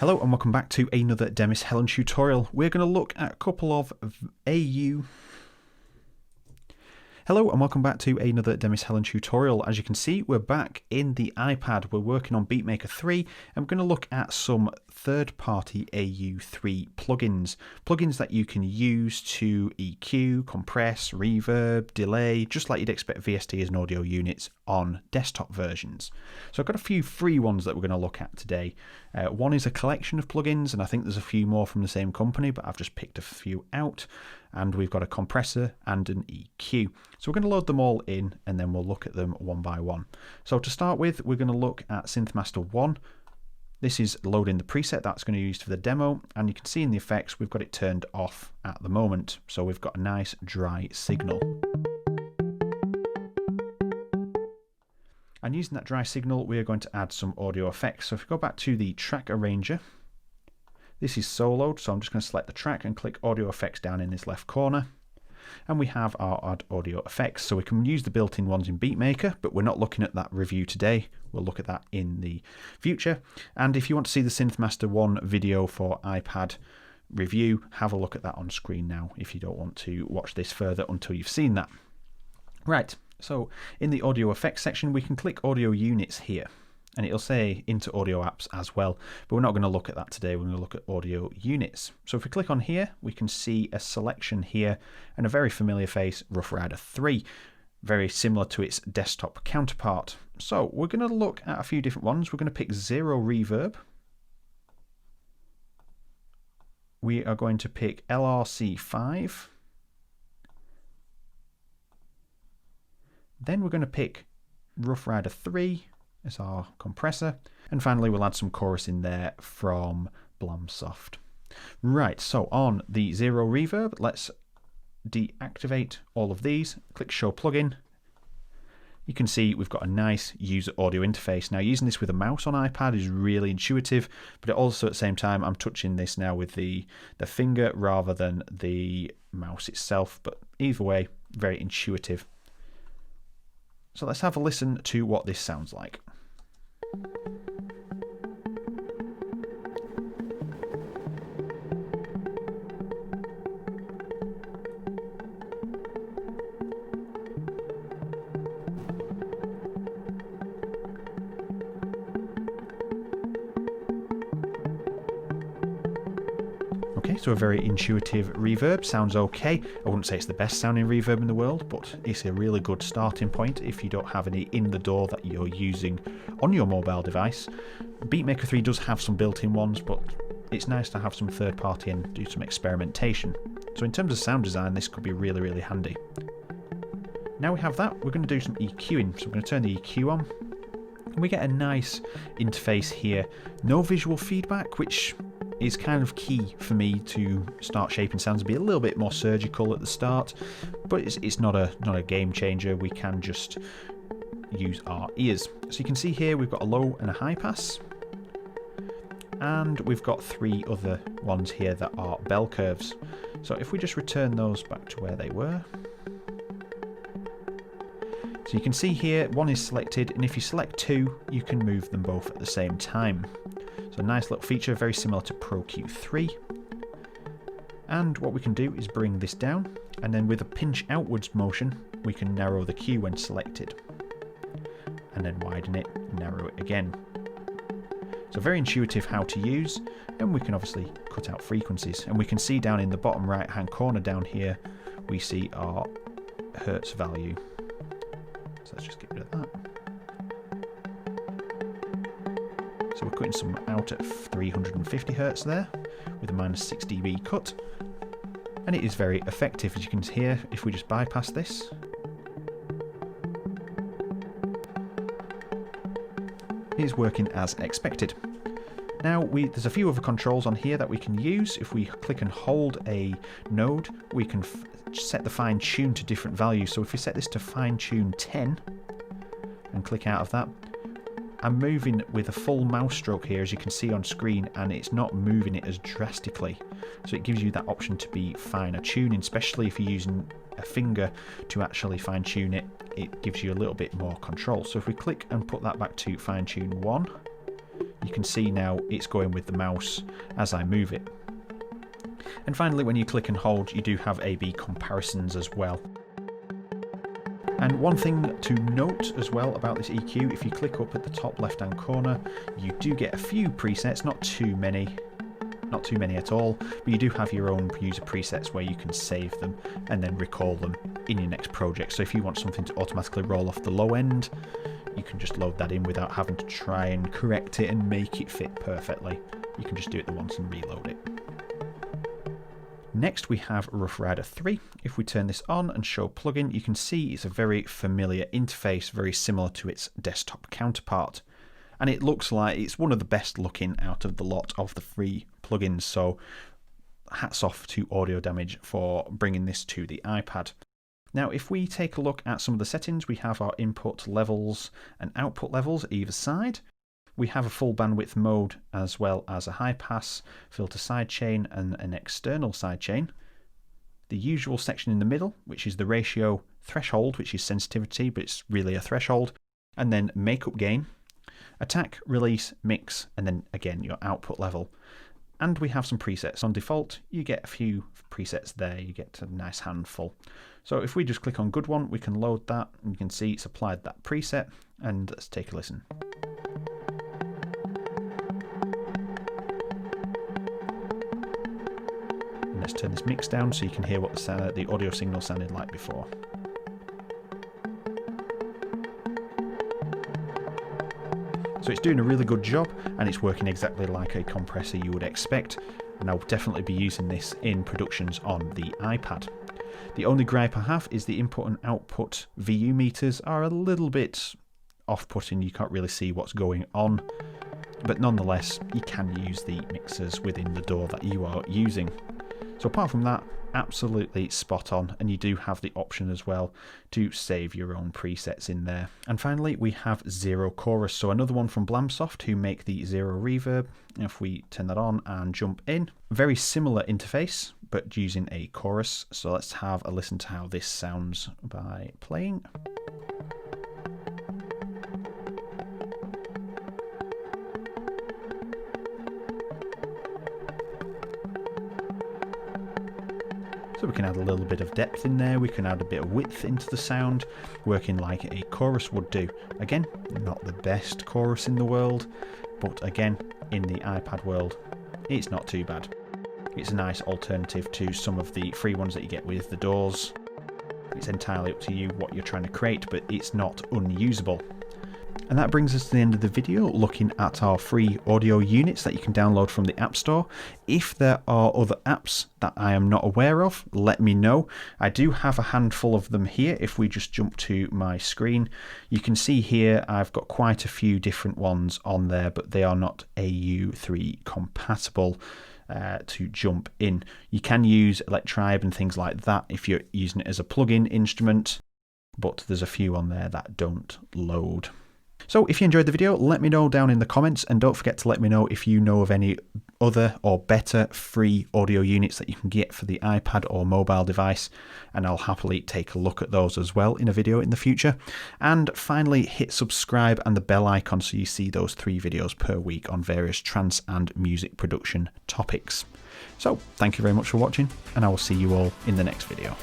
Hello and welcome back to another Demis Hellen tutorial. We're going to look at a couple of AU... Hello and welcome back to another Demis Hellen tutorial. As you can see, we're back in the iPad. We're working on Beatmaker 3 and we're going to look at some third-party AU3 plugins. Plugins that you can use to EQ, compress, reverb, delay, just like you'd expect VST as an audio units on desktop versions. So I've got a few free ones that we're going to look at today. One is a collection of plugins, and I think there's a few more from the same company, but I've just picked a few out. And we've got a compressor and an EQ. So we're going to load them all in and then we'll look at them one by one. So to start with, we're going to look at Synth Master 1. This is loading the preset that's going to be used for the demo, and you can see in the effects we've got it turned off at the moment. So we've got a nice dry signal. And using that dry signal, we are going to add some audio effects. So if we go back to the track arranger, this is SoloLoad, so I'm just going to select the track and click Audio Effects down in this left corner. And we have our Add Audio Effects, so we can use the built-in ones in Beatmaker, but we're not looking at that review today. We'll look at that in the future. And if you want to see the Synth Master 1 video for iPad review, have a look at that on screen now if you don't want to watch this further until you've seen that. Right, so in the Audio Effects section, we can click Audio Units here. And it'll say into audio apps as well, but we're not going to look at that today. We're going to look at audio units. So if we click on here, we can see a selection here and a very familiar face, Rough Rider 3, very similar to its desktop counterpart. So we're going to look at a few different ones. We're going to pick Zero Reverb. We are going to pick LRC5. Then we're going to pick Rough Rider 3. As our compressor, and finally we'll add some chorus in there from Blamsoft. Right, so on the Zero Reverb, let's deactivate all of these, click Show Plugin. You can see we've got a nice user audio interface. Now using this with a mouse on iPad is really intuitive, but also at the same time I'm touching this now with the finger rather than the mouse itself, but either way, very intuitive. So let's have a listen to what this sounds like. Okay, so a very intuitive reverb, sounds okay. I wouldn't say it's the best sounding reverb in the world, but it's a really good starting point if you don't have any in the door that you're using on your mobile device. Beatmaker 3 does have some built-in ones, but it's nice to have some third party and do some experimentation. So in terms of sound design, this could be really, really handy. Now we have that, we're going to do some EQing. So we're going to turn the EQ on, and we get a nice interface here. No visual feedback, which is kind of key for me to start shaping sounds and be a little bit more surgical at the start, but it's not a game changer. We can just use our ears. So you can see here we've got a low and a high pass, and we've got three other ones here that are bell curves. So if we just return those back to where they were, so you can see here one is selected, and if you select two you can move them both at the same time. So a nice little feature, very similar to Pro Q3. And what we can do is bring this down, and then with a pinch outwards motion, we can narrow the Q when selected. And then widen it, narrow it again. So very intuitive how to use, and we can obviously cut out frequencies. And we can see down in the bottom right hand corner down here, we see our hertz value. So let's just get rid of that. So we're cutting some out at 350 Hz there with a -6 dB cut, and it is very effective, as you can hear. If we just bypass this, it is working as expected. Now there's a few other controls on here that we can use. If we click and hold a node, we can set the fine tune to different values. So if we set this to fine tune 10 and click out of that, I'm moving with a full mouse stroke here, as you can see on screen, and it's not moving it as drastically. So it gives you that option to be finer tuning, especially if you're using a finger to actually fine tune it. It gives you a little bit more control. So if we click and put that back to fine tune 1, You can see now it's going with the mouse as I move it. And finally, when you click and hold, you do have A/B comparisons as well. And one thing to note as well about this EQ, if you click up at the top left-hand corner, you do get a few presets, not too many at all, but you do have your own user presets where you can save them and then recall them in your next project. So if you want something to automatically roll off the low end, you can just load that in without having to try and correct it and make it fit perfectly. You can just do it the once and reload it. Next we have Rough Rider 3. If we turn this on and show plugin, you can see it's a very familiar interface, very similar to its desktop counterpart. And it looks like it's one of the best looking out of the lot of the free plugins, so hats off to Audio Damage for bringing this to the iPad. Now if we take a look at some of the settings, we have our input levels and output levels either side. We have a full bandwidth mode as well as a high pass, filter sidechain and an external sidechain. The usual section in the middle, which is the ratio, threshold, which is sensitivity, but it's really a threshold, and then makeup gain, attack, release, mix, and then again your output level. And we have some presets. On default, you get a few presets there, you get a nice handful. So if we just click on good one, we can load that, and you can see it's applied that preset, and let's take a listen. Let's turn this mix down so you can hear what the audio signal sounded like before. So it's doing a really good job and it's working exactly like a compressor you would expect, and I'll definitely be using this in productions on the iPad. The only gripe I have is the input and output VU meters are a little bit off-putting, you can't really see what's going on, but nonetheless you can use the mixers within the DAW that you are using. So apart from that, absolutely spot on, and you do have the option as well to save your own presets in there. And finally we have Zero Chorus, so another one from Blamsoft who make the Zero Reverb. If we turn that on and jump in, very similar interface but using a chorus. So let's have a listen to how this sounds by playing. So we can add a little bit of depth in there, we can add a bit of width into the sound, working like a chorus would do. Again, not the best chorus in the world, but again, in the iPad world, it's not too bad. It's a nice alternative to some of the free ones that you get with the DAWs. It's entirely up to you what you're trying to create, but it's not unusable. And that brings us to the end of the video, looking at our free audio units that you can download from the App Store. If there are other apps that I am not aware of, let me know. I do have a handful of them here. If we just jump to my screen, you can see here I've got quite a few different ones on there, but they are not AU3 compatible to jump in. You can use LRC5 and things like that if you're using it as a plug-in instrument, but there's a few on there that don't load. So if you enjoyed the video, let me know down in the comments, and don't forget to let me know if you know of any other or better free audio units that you can get for the iPad or mobile device, and I'll happily take a look at those as well in a video in the future. And finally, hit subscribe and the bell icon so you see those 3 videos per week on various trance and music production topics. So thank you very much for watching, and I will see you all in the next video.